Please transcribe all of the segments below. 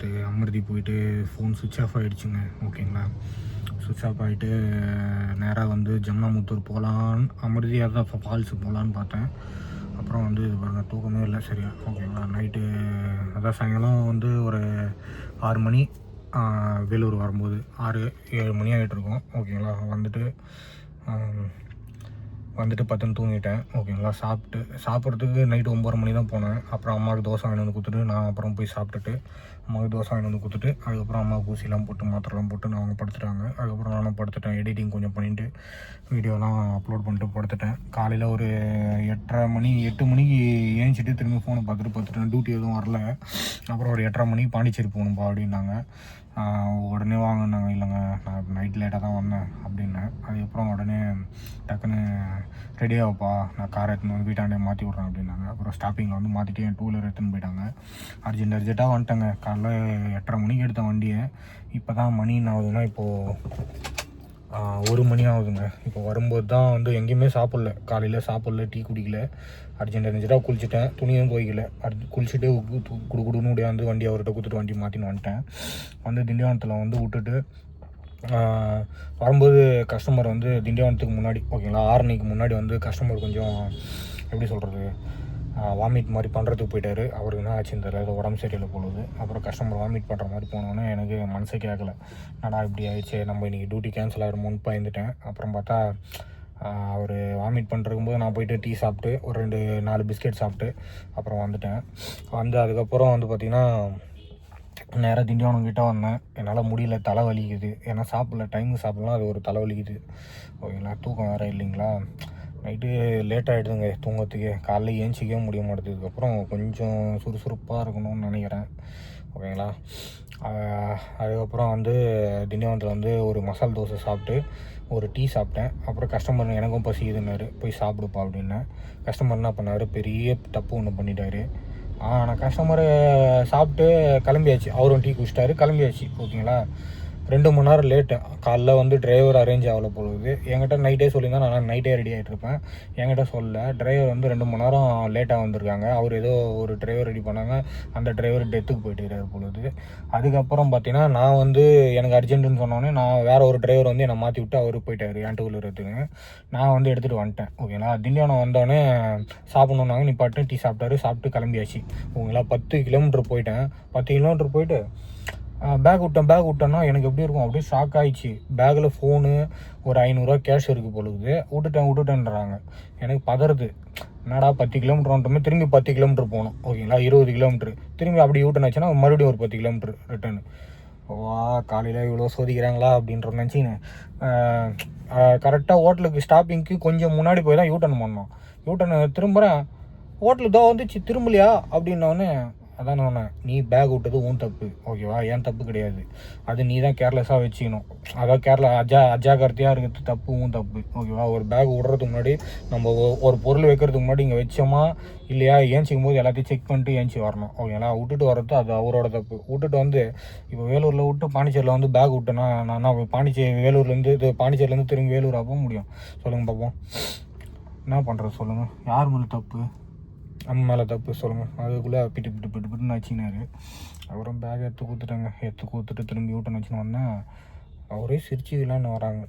நேற்று அமிர்தி போயிட்டு ஃபோன் சுவிட்ச் ஆஃப் ஆகிடுச்சுங்க. ஓகேங்களா, சுவிட்ச் ஆஃப் ஆகிட்டு நேராக வந்து ஜம்னாமுத்தூர் போகலான்னு அமிர்தியாக தான் ஃபால்ஸு போகலான்னு பார்த்தேன். அப்புறம் வந்து பாருங்கள் தூக்கமே இல்லை சரியா. ஓகேங்களா, நைட்டு அதான் சாயங்காலம் வந்து ஒரு 6 மணி வேலூர் வரும்போது 6-7 மணி ஆகிட்ருக்கோம். ஓகேங்களா, வந்துட்டு பத்துன்னு தூங்கிட்டேன். ஓகேங்களா, சாப்பிட்றதுக்கு நைட்டு 9 மணி தான் போனேன். அப்புறம் அம்மாவுக்கு தோசை வாங்கிட்டு வந்து கொடுத்துட்டு நான் அப்புறம் போய் சாப்பிட்டுட்டு அம்மாவுக்கு தோசை வாங்கிட்டு வந்து கொடுத்துட்டு அதுக்கப்புறம் அம்மாவுக்கு ஊசிலாம் போட்டு மாத்திரைலாம் போட்டு நான் அவங்க படுத்துட்டாங்க. அதுக்கப்புறம் நானும் படுத்துட்டேன். எடிட்டிங் கொஞ்சம் பண்ணிவிட்டு வீடியோலாம் அப்லோட் பண்ணிட்டு படுத்துட்டேன். காலையில் ஒரு 8 மணிக்கு ஏஞ்சிட்டு திரும்பி ஃபோனை பார்த்துட்டு படுத்துட்டேன். டியூட்டி எதுவும் வரல. அப்புறம் ஒரு 8:30 மணிக்கு பாண்டிச்சேரி போகணும்பா அப்படின்னாங்க. உடனே வாங்கினாங்க. இல்லைங்க, நான் நைட் லேட்டாக தான் வந்தேன் அப்படின்னேன். அதுக்கப்புறம் உடனே டக்குன்னு ரெடி ஆகுப்பா, நான் காரை எடுத்துன்னு வந்து வீட்டாண்டே மாற்றி விட்றேன் அப்படின்னாங்க. அப்புறம் ஸ்டாப்பிங்கில் வந்து மாற்றிட்டு என் 2 வீலர் எடுத்துன்னு போயிட்டாங்க. அர்ஜென்ட்டாக வந்துட்டேங்க. காலைல 8:30 மணிக்கு எடுத்த வண்டியை இப்போ தான் மணி என்ன ஆகுதுன்னா இப்போது 1 மணி ஆகுதுங்க. இப்போ வரும்போது தான் வந்து எங்கேயுமே சாப்பிடல, காலையில் சாப்பிடல, டீ குடிக்கல. அர்ஜென்ட்டாக குளிச்சுட்டேன், துணியும் துவைக்கல. குளிச்சுட்டு குடுன்னு ஓடியாந்து வண்டி அவர்கிட்ட கொடுத்துட்டு வண்டி மாற்றின்னு வந்துட்டேன். வந்து திண்டிவனத்தில் வந்து விட்டுட்டு வரும்போது கஸ்டமர் வந்து திண்டிவனத்துக்கு முன்னாடி ஓகேங்களா, ஆரணிக்கு முன்னாடி வந்து கஸ்டமர் கொஞ்சம் எப்படி சொல்கிறது வாமிட் மாதிரி பண்ணுறதுக்கு போயிட்டார். அவருக்கு என்ன ஆச்சுன்னு தெரியல, ஏதோ உடம்பு சரியில்லை போலுது. அப்புறம் கஸ்டமர் வாமிட் பண்ணுற மாதிரி போனோன்னே எனக்கு மனசே கேட்கல. என்னடா இப்படி ஆயிடுச்சு, நம்ம இன்றைக்கி டியூட்டி கேன்சல் ஆகிடுமோன்னு பயந்துட்டேன். அப்புறம் பார்த்தா அவர் வாமிட் பண்ணிருக்கும்போது நான் போய்ட்டு டீ சாப்பிட்டு ஒரு 2-4 பிஸ்கெட் சாப்பிட்டு அப்புறம் வந்துட்டேன். அதுக்கப்புறம் வந்து பார்த்திங்கன்னா நேராக திண்டிவனம் கிட்டே வந்தேன். என்னால் முடியல, தலை வலிக்குது. ஏன்னா டைமுக்கு சாப்பிட்லாம், அது ஒரு தலை வலிக்குது. ஓகேங்களா, தூக்கம் வேறு இல்லைங்களா. நைட்டு லேட் ஆகிடுதுங்க தூங்கத்துக்கு. காலைல ஏஞ்சிக்கவே முடிய மாட்டேது. இதுக்கப்புறம் கொஞ்சம் சுறுசுறுப்பாக இருக்கணும்னு நினைக்கிறேன். ஓகேங்களா, அதுக்கப்புறம் வந்து திண்டிவனத்தில் வந்து ஒரு மசால் தோசை சாப்பிட்டு ஒரு டீ சாப்பிட்டேன். அப்புறம் கஸ்டமர் எனக்கும் பசிக்குதுன்னாரு, போய் சாப்பிடுப்பா அப்படின்னேன். கஸ்டமர் என்ன பண்ணார், பெரிய தப்பு ஒன்று பண்ணிட்டார். ஆனால் கஸ்டமரு சாப்பிட்டு கிளம்பியாச்சு. அவரும் டீ குடிச்சிட்டாரு, கிளம்பியாச்சு. ஓகேங்களா, 2 மணி நேரம் லேட்டு. காலைல வந்து டிரைவர் அரேஞ்ச் ஆகலை போகுது. என்கிட்ட நைட்டே சொல்லியிருந்தா நான் நைட்டே ரெடி ஆகிட்ருப்பேன். என்கிட்ட சொல்ல டிரைவர் வந்து 2 மணி நேரம் லேட்டாக வந்திருக்காங்க. அவர் ஏதோ ஒரு டிரைவர் ரெடி பண்ணாங்க, அந்த டிரைவர் டெத்துக்கு போயிட்டுருக்காரு பொழுது. அதுக்கப்புறம் பார்த்தீங்கன்னா நான் வந்து எனக்கு அர்ஜென்ட்டுன்னு சொன்னோன்னே நான் வேறு ஒரு டிரைவர் வந்து என்னை மாற்றி விட்டு அவர் போயிட்டார் என் 2 வீலர் எடுத்துங்க. நான் வந்து எடுத்துகிட்டு வந்துட்டேன். ஓகேங்களா, திண்டிவனம் வந்தோடனே சாப்பிட்ணுன்னாங்க, நிப்பாட்டு டீ சாப்பிட்டு கிளம்பியாச்சு. ஓகேங்களா, 10 கிலோமீட்டர் போயிட்டேன். 10 கிலோமீட்டர் போயிட்டு பேக் விட்டேன்னா எனக்கு எப்படி இருக்கும், அப்படியே ஷாக் ஆகிடுச்சு. பேக்கில் ஃபோனு, ஒரு 500 கேஷ் இருக்குது பொழுது. விட்டுட்டேன்றாங்க. எனக்கு பதறுது. என்னடா 10 கிலோமீட்டர் வந்துட்டோமே, திரும்பி 10 கிலோமீட்டர் போகணும். ஓகேங்களா, 20 கிலோமீட்டர் திரும்பி அப்படி யூட்டன் ஆச்சுன்னா மறுபடியும் ஒரு 10 கிலோமீட்டர் ரிட்டர்னு. காலையில் இவ்வளோ சோதிக்கிறாங்களா அப்படின்ற நினச்சின்னு கரெக்டாக ஹோட்டலுக்கு ஸ்டாப்பிங்க்கு கொஞ்சம் முன்னாடி போய் தான் யூட்டன் பண்ணோம். யூட்டன் திரும்புகிறேன், ஹோட்டலுக்கு தான் வந்துச்சு, திரும்பலையா அப்படின்னோடனே அதான் நான், நீ பேக் விட்டது உன் தப்பு. ஓகேவா, ஏன் தப்பு கிடையாது. அது நீ தான் கேர்லெஸ்ஸாக வச்சுக்கணும். அதாவது அஜாக்கிரதையாக இருக்கிறது தப்பு, உன் தப்பு. ஓகேவா, ஒரு பேக் விடுறதுக்கு முன்னாடி நம்ம ஒரு பொருள் வைக்கிறதுக்கு முன்னாடி இங்கே வச்சோமா இல்லையா, ஏஞ்சிக்கும் போது எல்லாத்தையும் செக் பண்ணிட்டு ஏஞ்சி வரணும். ஓகேங்களா, விட்டுட்டு வர்றது அது அவரோட தப்பு. விட்டுட்டு வந்து இப்போ வேலூரில் விட்டு பாண்டிச்சேரியில் வந்து பேக் விட்டேன்னா நான் பாண்டிச்சேரியிலேருந்து திரும்பி வேலூராக போக முடியும்? சொல்லுங்கள் பார்ப்போம். என்ன பண்ணுறது சொல்லுங்கள், யார் மேலே தப்பு? நம்ம மேலே தப்பு சொல்லுங்கள். அதுக்குள்ளே பிட்டுன்னு வச்சினாரு. அப்புறம் பேக் எடுத்து கொடுத்துட்டு திரும்பி யூட்டன் வச்சுன்னு வந்தேன். அவரே சிரிச்சுக்கலான்னு வராங்க.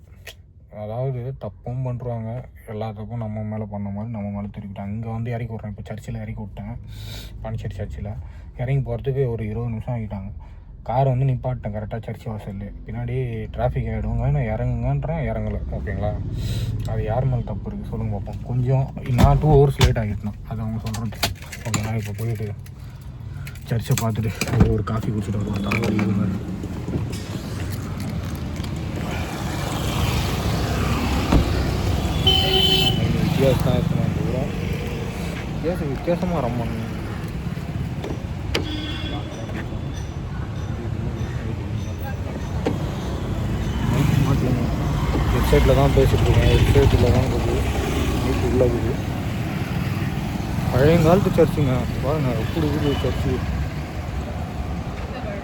அதாவது தப்பும் பண்ணுறாங்க, எல்லா தப்பும் நம்ம மேலே பண்ண மாதிரி நம்ம மேலே திருப்பிட்டேன். அங்கே வந்து இறக்கி விட்றேன். இப்போ சர்ச்சில் இறக்கி விட்டேன், பாண்டிச்சேரி சர்ச்சில். இறங்கி போகிறதுக்கு ஒரு 20 நிமிஷம் ஆகிட்டாங்க. காரை வந்து நிப்பாட்டேன் கரெக்டாக சர்ச் வாசல்ல. பின்னாடி டிராஃபிக் ஆகிடுவாங்க, நான் இறங்குங்கன்றேன், இறங்கலை. ஓகேங்களா, அது யார் மேலே தப்பு இருக்குது சொல்லுங்கள் பார்ப்போம். கொஞ்சம் நான் 2 ஹவர்ஸ் லேட் ஆகிட்டேன், அது அவங்க சொல்கிறது. ஓகேங்களா, இப்போ போயிட்டு சர்ச்சை பார்த்துட்டு ஒரு காஃபி குடிச்சிட்டு வருவோம். தலைவலி இது மாதிரி வித்தியாசமாக ரொம்ப ஹெட்செட்டில் தான் பேசிகிட்டு இருக்கேன். ஹெட்செட்டில் தான் இருக்குது, வீட்டு உள்ளே இருக்குது. பழைய காலத்து சர்ச்சுங்க பாருங்க, எப்படி இருக்குது சர்ச்சு.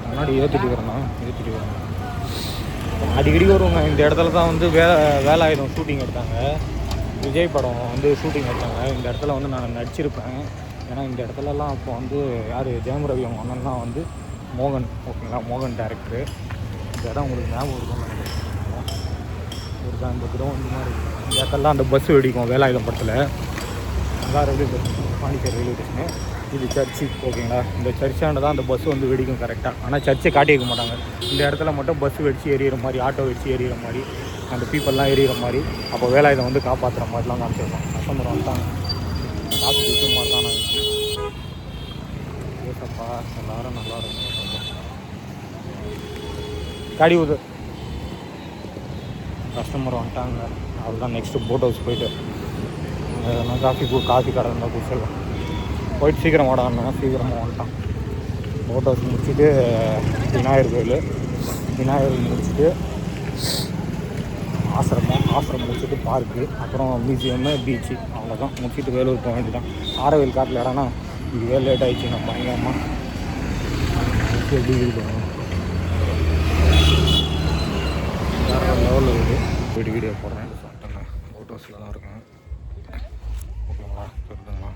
முன்னாடி ஏற்றிட்டு வரேன். அடிக்கடி வருவாங்க இந்த இடத்துல தான் வந்து வேலாயுதம் ஷூட்டிங் எடுத்தாங்க. விஜய் படம் வந்து ஷூட்டிங் எடுத்தாங்க. இந்த இடத்துல வந்து நான் நடிச்சிருப்பேன். ஏன்னா இந்த இடத்துலலாம் அப்போ வந்து யார் ஜெயம் ரவி அவங்க அண்ணன்லாம் வந்து மோகன் ஓகேங்களா, மோகன் டேரக்டரு. இந்த இடம் உங்களுக்கு ஞாபகம் இருக்கும்னு நினைக்கிறேன். ஒரு தான் இந்த கிரவுண்டு மாதிரி இந்த இடத்துலாம் அந்த பஸ்ஸு வெடிக்கும் வேலாயுதம் படத்தில். நல்லா railway station, Pondicherry railway station. இது சர்ச்சு ஓகேங்களா. இந்த சர்ச்சாண்ட தான் அந்த பஸ்ஸு வந்து வெடிக்கும் கரெக்டாக. ஆனால் சர்ச்சை காட்டி வைக்க மாட்டாங்க. இந்த இடத்துல மட்டும் பஸ்ஸு வெடிச்சு எரியிற மாதிரி, ஆட்டோ வச்சு எரியிற மாதிரி, அந்த பீப்பிள்லாம் எரியிற மாதிரி, அப்போ வேலாயுதம் வந்து காப்பாற்றுற மாதிரிலாம் காமிச்சிருக்கோம். கஸ்டமர் வந்துட்டாங்க, காசு விஷயம் மாதிரி தான் நாங்கள் ஏசப்பா எல்லோரும் நல்லா இருக்கும். காடி ஊது கஸ்டமர் வந்துட்டாங்க. அதுதான் நெக்ஸ்ட்டு போட் ஹவுஸ் போய்ட்டு காஃபி கடை இருந்தால் குடிச்சிடலாம். போயிட்டு சீக்கிரம் ஓடாடணும். சீக்கிரமாக வந்துட்டான். போட் ஹவுஸ் முடிச்சுட்டு விநாயகர் முடிச்சுட்டு ஆசிரமம் முடிச்சுட்டு பார்க்கு, அப்புறம் மியூசியம்மு, பீச்சு, அவ்வளோதான் முடிச்சுட்டு வேலூர் போக வேண்டியதான். ஆரவேல் காட்டில் இடம்னா இதுவே லேட் ஆகிடுச்சு. நான் பயங்கரமாக எப்படி இருக்கணும் வேறு லெவலில் இருக்குது. வீடியோ போடுறேன். சொல்லிட்டேங்க போட் ஹவுஸில் தான் இருக்கேன். ஓகேங்களா, சொல்லுங்களா.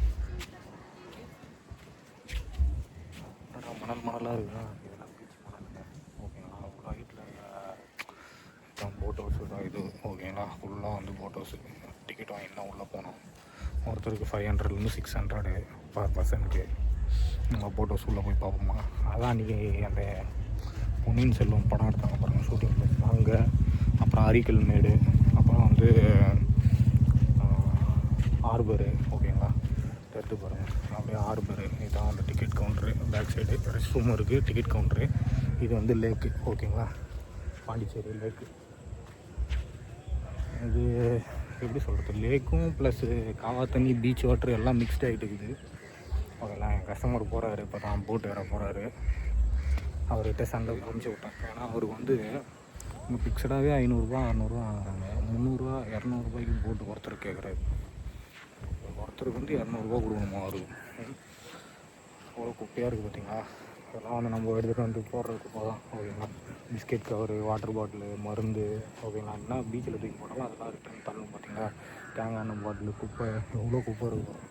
மணலாக இருக்குதா, இதெல்லாம் பீச் மணலுங்க. ஓகேங்களா, அவ்வளோ ஹைட்டில் தான் போட் ஹவுஸு தான் இது. ஓகேங்களா, ஃபுல்லாக வந்து போட் ஹவுஸு. டிக்கெட் வாங்கி தான் உள்ளே போனோம். ஒருத்தருக்கு 500 600 பர் பர்சனுக்கு. நம்ம போட் ஹவுஸ் உள்ளே போய் பார்ப்போமா. அதான் அன்றைக்கி அந்த பொன்னியின் செல்வம் படம் எடுத்தாங்க பாருங்கள், ஷூட்டிங் பிளேஸ் அங்கே. அப்புறம் அரிக்கல் மேடு, அப்புறம் வந்து ஹார்பரு. ஓகேங்களா, எடுத்து பாருங்கள் அப்படியே ஹார்பரு. இதுதான் அந்த ticket counter. Back side rest room இருக்குது, டிக்கெட் கவுண்ட்ரு. இது வந்து லேக்கு. ஓகேங்களா, பாண்டிச்சேரி லேக்கு. இது எப்படி சொல்கிறது, லேக்கும் ப்ளஸ்ஸு காவா தண்ணி, பீச் வாட்ரு எல்லாம் மிக்ஸ்ட் ஆகிட்டு இருக்குது. ஓகேங்களா, என் கஸ்டமர் போகிறாரு, இப்போ தான் போட்டு வேறு போகிறாரு. அவர்கிட்ட சண்டை அனுப்பிச்சி விட்டேன். ஏன்னா அவருக்கு வந்து இங்கே ஃபிக்ஸடாகவே 500 600 வாங்குறாங்க. 300 200 போட்டு ஒருத்தர் கேட்குறாரு. ஒருத்தருக்கு வந்து 200 கொடுக்கணுமா அவருக்கு. அவ்வளோ குப்பையாக இருக்குது பார்த்தீங்களா. அதெல்லாம் வந்து நம்ம எடுத்துகிட்டு வந்து போடுறதுக்கு போதான். ஓகேங்களா, பிஸ்கெட் கவரு, வாட்டர் பாட்டிலு, மருந்து. ஓகேங்களா, என்ன பீச்சில் தூக்கி போட்டாலும் அதெல்லாம் ரிட்டர்ன் தரணும். பார்த்தீங்களா, தேங்காய் எண்ணெய் பாட்டிலு, குப்பை, எவ்வளோ குப்பை இருக்கும்.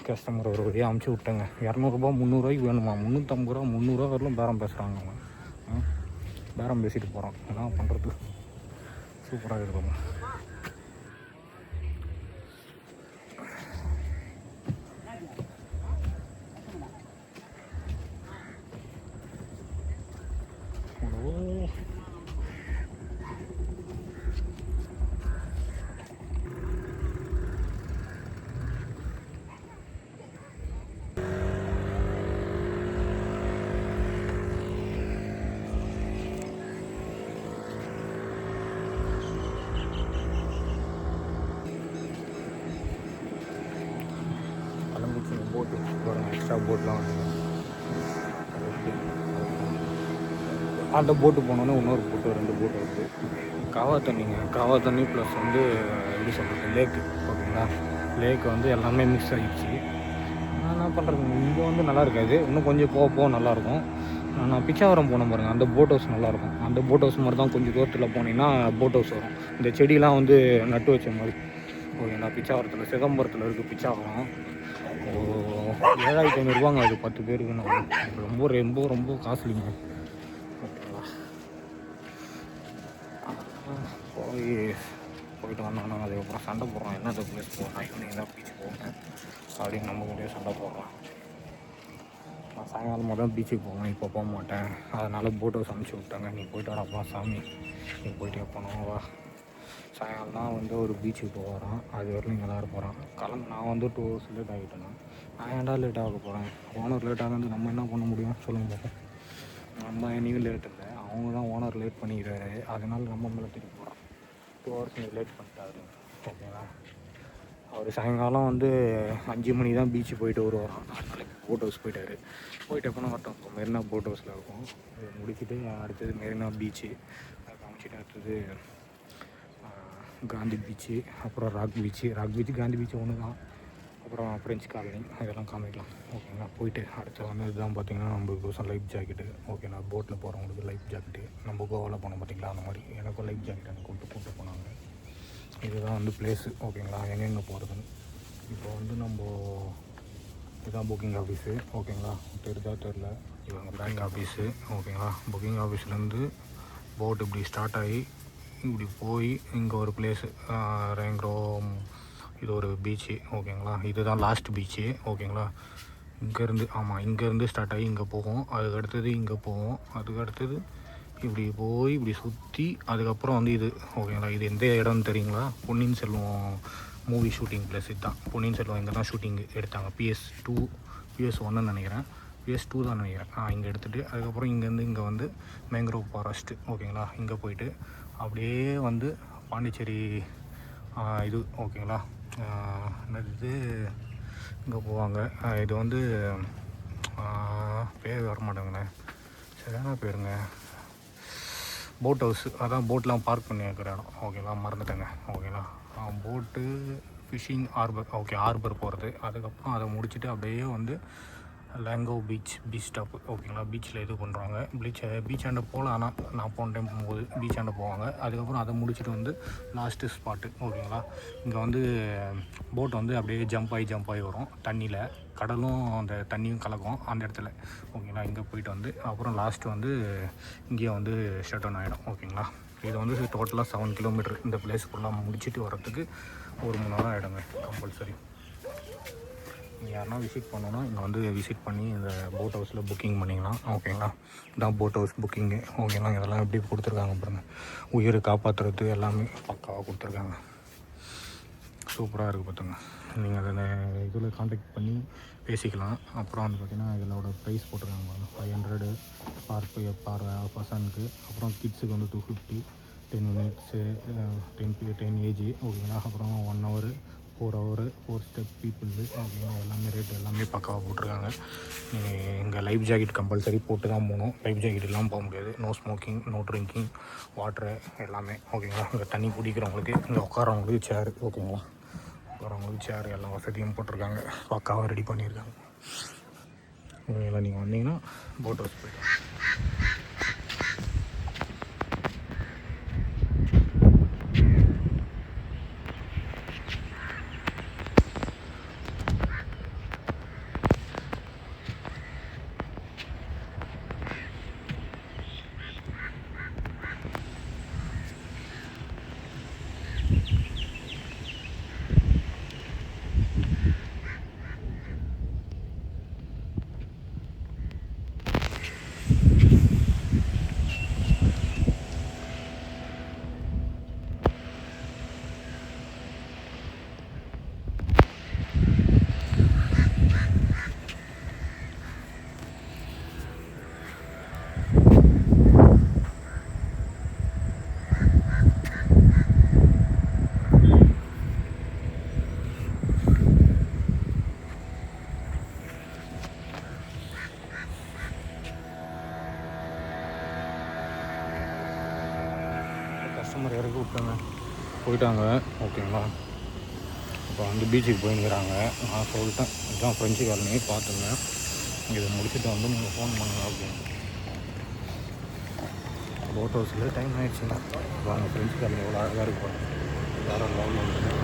கஸ்டமர் ஒரு வழியாக அமுச்சு விட்டேங்க. 200 300 வேணுமா, 350 300 வரலும் பேரம் பேசுகிறாங்க அவங்க. பேரம் பேசிட்டு போகிறோம். என்ன பண்ணுறது, சூப்பராக இருக்குங்க. போட்டு எக்ஸ்ட்ரா போட்லாம் வந்து அந்த போட்டு போனோன்னே இன்னொரு போட்டு 2 போட்டு வருது. காவா தண்ணி ப்ளஸ் வந்து எப்படி சொல்கிறது, லேக்கு. ஓகேங்களா, லேக்கு வந்து எல்லாமே மிக்ஸ் ஆகிடுச்சு. நான் என்ன பண்ணுறது, இங்கே வந்து நல்லா இருக்காது, இன்னும் கொஞ்சம் போக நல்லாயிருக்கும். நான் பிச்சாவரம் போன பாருங்கள், அந்த போட் ஹவுஸ் நல்லாயிருக்கும். அந்த போட் ஹவுஸ் மாதிரி தான் கொஞ்சம் தூரத்தில் போனீங்கன்னா போட் ஹவுஸ் வரும். இந்த செடியெலாம் வந்து நட்டு வச்ச மாதிரி. ஓகேங்களா, பிச்சாவரத்தில் சிதம்பரத்தில் இருக்குது பிச்சாவரம். 7500 அது 10 பேருக்கு. நான் ரொம்ப ரொம்ப ரொம்ப காஸ்ட்லிங்க. ஓகேங்களா, போயிட்டு வந்தோம்னா அதுக்கப்புறம் சண்டை போடுறோம். என்ன அந்த பிளேஸ் போகிறோம், ஈவினிங் தான் பீச் போவேன் அப்படின்னு நம்ம கூட சண்டை போடுறோம். நான் சாயங்காலமாக தான் பீச்சுக்கு போவேன், இப்போ போக மாட்டேன். அதனால் போட் ஹவுஸ் அனுப்பிச்சி விட்டாங்க. நீ போய்ட்டு வரப்பா சாமி, நீ போய்ட்டு போனோம் வா. சாயங்காலம் தான் வந்து ஒரு பீச்சுக்கு போகிறான். அது வரலும் இங்கே தான் இருப்போம். நான் வந்து 2 hours லேட் ஆகிட்டேன்னா நான் ஏன்டா லேட் ஆக போகிறேன். ஓனர் லேட் ஆகுது, நம்ம என்ன பண்ண முடியும் சொல்லுங்க பார்ப்போம். நம்ம என்னையும் லேட் இல்லை, அவங்க தான் ஓனர் லேட் பண்ணிக்கிறாரு. அதனால் நம்ம மேலே திருப்பி போகிறோம். 2 hours நீங்கள் லேட் பண்ணிட்டாரு. ஓகேங்களா, அவர் சாயங்காலம் வந்து 5 மணி தான் பீச்சு போயிட்டு வருவார். அதனால போட் ஹவுஸ் போயிட்டார். போயிட்டு எப்போனா வரட்டும். இப்போ மெரினா போட் ஹவுஸில் இருக்கும். அதை முடிச்சுட்டு அடுத்தது மெரினா பீச்சு, அதை காமிச்சிட்டு அடுத்தது காந்தி பீச்சு, அப்புறம் ராக் பீச்சு காந்தி பீச்சு ஒன்று தான். அப்புறம் ஃப்ரெஞ்ச் காலனி, அதெல்லாம் காமிக்கலாம். ஓகேங்களா, போயிட்டு அடுத்து வந்து இதுதான் பார்த்திங்கன்னா நம்மளுக்கு லைஃப் ஜாக்கெட்டு. ஓகேங்களா, போட்டில் போகிறவங்களுக்கு லைஃப் ஜாக்கெட்டு. நம்ம கோவாவில் போனோம் பார்த்திங்களா, அந்த மாதிரி எனக்கும் லைஃப் ஜாக்கெட் எனக்கு கூப்பிட்டு போனாங்க. இதுதான் வந்து பிளேஸு. ஓகேங்களா, எங்கெங்கே போகிறதுன்னு. இப்போ வந்து நம்ம இதுதான் புக்கிங் ஆஃபீஸு ஓகேங்களா. தெரில இவங்க பேங்க் ஆஃபீஸு ஓகேங்களா. புக்கிங் ஆஃபீஸ்லேருந்து போட் இப்படி ஸ்டார்ட் ஆகி இப்படி போய் இங்கே ஒரு பிளேஸு ரேங்க்ரோம், இது ஒரு பீச்சு ஓகேங்களா. இதுதான் லாஸ்ட் பீச்சு ஓகேங்களா. இங்கேருந்து ஸ்டார்ட் ஆகி இங்கே போகும், அதுக்கு அடுத்தது இங்கே போவோம், அதுக்கு அடுத்தது இப்படி போய் இப்படி சுற்றி அதுக்கப்புறம் வந்து இது ஓகேங்களா. இது எந்த இடம்னு தெரியுங்களா? பொன்னியின் செல்வம் மூவி ஷூட்டிங் பிளேஸ். இதுதான் பொன்னியின் செல்வம், இங்கே தான் ஷூட்டிங் எடுத்தாங்க. PS1 நினைக்கிறேன், PS2 தான் நினைக்கிறேன். இங்கே எடுத்துகிட்டு அதுக்கப்புறம் இங்கேருந்து இங்கே வந்து மேங்க்ரோவ் ஃபாரஸ்ட்டு ஓகேங்களா. இங்கே போயிட்டு அப்படியே வந்து பாண்டிச்சேரி இது ஓகேங்களா. என்னது இங்கே போவாங்க. இது வந்து பேர் வரமாட்டேங்கண்ணே, சரியான பேருங்க. போட் ஹவுஸு, அதான் போட்லாம் பார்க் பண்ணி வைக்கிற இடம் ஓகேங்களா. மறந்துட்டேங்க ஓகேங்களா. போட்டு ஃபிஷிங் ஹார்பர் ஓகே, ஹார்பர் போகிறது. அதுக்கப்புறம் அதை முடிச்சுட்டு அப்படியே வந்து லேங்கோ பீச் ஸ்டாப்பு ஓகேங்களா. பீச்சில் இது பண்ணுறாங்க. பீச்சாண்ட போகலாம், ஆனால் நான் போன டைம் போகும்போது பீச்சாண்ட போவாங்க. அதுக்கப்புறம் அதை முடிச்சுட்டு வந்து லாஸ்ட்டு ஸ்பாட்டு ஓகேங்களா. இங்கே வந்து போட் வந்து அப்படியே ஜம்ப் ஆகி வரும் தண்ணியில், கடலும் அந்த தண்ணியும் கலக்கும் அந்த இடத்துல ஓகேங்களா. இங்கே போயிட்டு வந்து அப்புறம் லாஸ்ட்டு வந்து இங்கேயே வந்து ஷட் டவுன் ஆகிடும் ஓகேங்களா. இது வந்து டோட்டலாக 7 கிலோமீட்டர். இந்த பிளேஸ்க்குள்ளே முடிச்சுட்டு வரத்துக்கு 1 மணி நேரம் ஆகிடுங்க கம்பல்சரி. நீங்கள் யாருனா விசிட் பண்ணோன்னா இங்கே வந்து விசிட் பண்ணி இந்த போட் ஹவுஸில் புக்கிங் பண்ணிக்கலாம் ஓகேங்களா. இதான் போட் ஹவுஸ் புக்கிங்கு ஓகேங்களா. இதெல்லாம் எப்படி கொடுத்துருக்காங்க பாருங்கள், உயிரை காப்பாற்றுறது எல்லாமே பக்காவாக கொடுத்துருக்காங்க. சூப்பராக இருக்குது பார்த்துங்க. நீங்கள் அதை இதில் காண்டாக்ட் பண்ணி பேசிக்கலாம். அப்புறம் வந்து பார்த்திங்கன்னா இதோட ப்ரைஸ் போட்டிருக்காங்க 500 பார் பர்சனுக்கு. அப்புறம் கிட்ஸுக்கு வந்து 250, 10 மினிட்ஸு 10 ஏஜ் ஓகேங்களா. அப்புறம் 1 ஹவர், 4 ஹவர், 4 ஸ்டெப் பீப்புள்ஸு ஓகேங்களா. எல்லாமே ரேட் எல்லாமே பக்காவாக போட்டிருக்காங்க. இங்கே லைஃப் ஜாக்கெட் கம்பல்சரி போட்டு தான் போகணும். லைஃப் ஜாக்கெட் இல்லாமல் போக முடியாது. No smoking, no drinking, water எல்லாமே ஓகேங்களா. இங்கே தண்ணி குடிக்கிறவங்களுக்கு, இங்கே உட்காரவங்களுக்கு சேரு ஓகேங்களா. உட்காரவங்களுக்கு சேர் எல்லா வசதியும் போட்டிருக்காங்க, பக்காவாக ரெடி பண்ணியிருக்காங்க ஓகேங்களா. நீங்கள் வந்தீங்கன்னா போட் ஹவுஸ் போய்ட்டு கஸ்டமர் இறக்கி விட்டாங்க, போயிட்டாங்க ஓகேங்களா. இப்போ வந்து பீச்சுக்கு போயின்னுக்கிறாங்க. நான் சொல்லிட்டேன் இதுதான் ஃப்ரெஞ்சு காலனி பார்த்துங்க, இதை முடிச்சுட்டு வந்து நீங்கள் ஃபோன் பண்ணுங்க அப்படின்னு. போட் ஹவுஸில் டைம் ஆகிடுச்சுங்க. வாங்க ஃப்ரெஞ்சு காலனி எவ்வளோ அழகாக இருக்கும், வேறு லெவலில் இருக்குது.